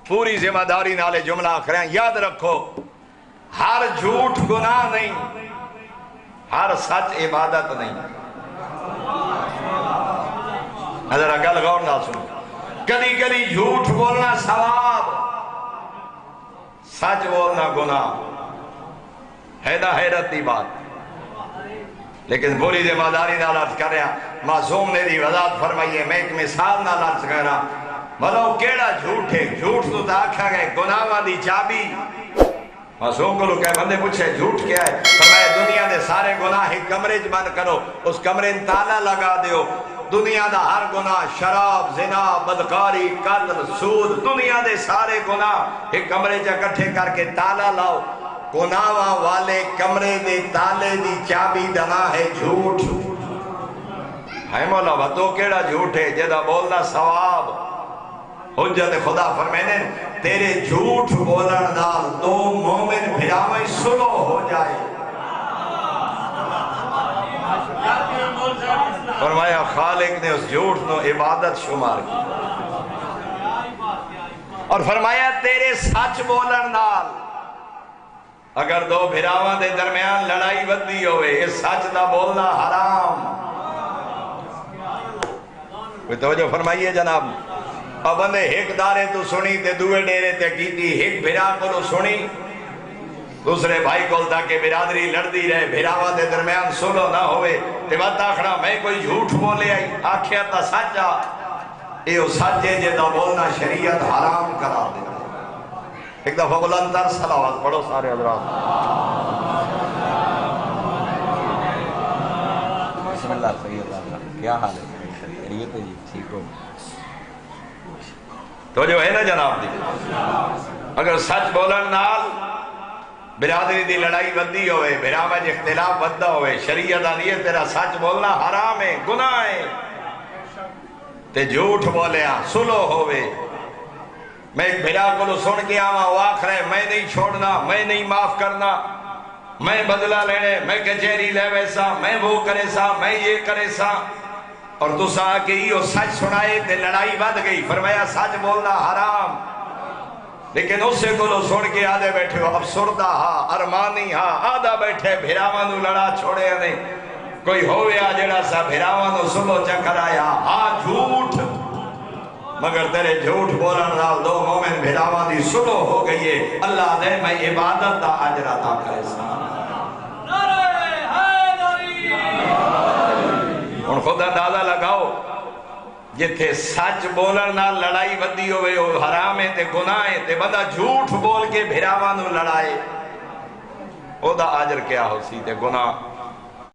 پوری ذمہ داری نالے جملہ آخر ہیں، یاد رکھو ہر جھوٹ گناہ نہیں، ہر سچ عبادت نہیں۔ ذرا گل غور نال سنو، کدی کدی جھوٹ بولنا ثواب، سچ بولنا گناہ ہے نا، حیرت دی بات۔ لیکن پوری ذمہ داری نال عرض کر رہا، معصوم نے دی وضاحت فرمائیے، میں ایک مثال نال عرض کر رہا، مطلب کیڑا جھوٹ ہے؟ جھوٹ تو آکھا گئے گناہاں دی چابی۔ معصوم کو لوگ کہے بندے پوچھے جھوٹ کیا ہے؟ فرمایا دنیا دے سارے گناہ ایک کمرے چ بند کرو، اس کمرے میں تالا لگا دیو، دنیا دا ہر گناہ، شراب، زنا، بدکاری، قتل، سود، دنیا دے سارے گناہ ایک کمرے چ اکٹھے کر کے تالا لاؤ، گناہاں والے کمرے دے تالے دی چابی دا نام ہے جھوٹ۔ ہے مولا بتو کیڑا جھوٹ ہے جدا بولنا ثواب؟ حجت خدا فرمینے تیرے جھوٹ بولن نال دو مومن بھراویں صلح ہو جائے۔ فرمایا خالق نے اس جھوٹ نو عبادت شمار کی، اور فرمایا تیرے سچ بولن نال اگر دو بھراواں دے درمیان لڑائی بدی ہوئے، اس سچ دا بولنا حرام۔ کوئی توجہ فرمائیے جناب۔ اب بندے ایک دارے تو سنی تے دوے ڈیرے تے کیتی، ایک بھرا کو سنی دوسرے بھائی کو تاکہ برادری لڑدی رہے، بھراواں دے درمیان صلح نہ ہوئے، تے وقت آخرا میں کوئی جھوٹ بولے آئی، آکھیا تا سچا، اے او سچے جدا بولنا شریعت حرام کرا دے۔ ایک دفعہ بلندر صلوات پڑھو سارے حضرات۔ بسم اللہ، صحیح اللہ، کیا حال ہے؟ خیریت ہے جی؟ ٹھیک ہو؟ تو جو ہے نا جناب دی، اگر سچ بولن نال برادری دی لڑائی بدی ہوئے، بھراواں وچ اختلاف بدہ ہوئے، شریعت آدھی ہے تیرا سچ بولنا حرام ہے، گناہ ہے، تے جھوٹ بولیا صلح ہوئے۔ میں ایک بھرا کو سن کے آواں، وہ آخ رہے میں نہیں چھوڑنا، میں نہیں معاف کرنا، میں بدلہ لینے، میں کچہری لے ویسا، میں وہ کرے سا، میں یہ کرے سا، اور تو سا کہ یہ سچ سنائے تے لڑائی بد گئی۔ فرمایا سچ بولنا حرام، لیکن اس سے کو سن کے آدھے بیٹھے ہو افسردہ ہاں ارمانی ہاں، آدھا بیٹھے بھراواں نو لڑا چھوڑے نہیں، کوئی ہویا جڑا سا بھراواں نو سلو چکر آیا، ہاں جھوٹ، مگر تیرے جھوٹ بولن نال دو مومن بھراواں دی سلو ہو گئی ہے، اللہ دے میں عبادت دا اجر عطا کرے سا۔ ان خدا اندازہ لگاؤ جتھے سچ بولن نال لڑائی بدی ہوئے وہ حرام ہے تے گناہ ہے، تے بندہ جھوٹ بول کے بھراواں نو لڑائے، او دا اجر کیا ہو سی تے گناہ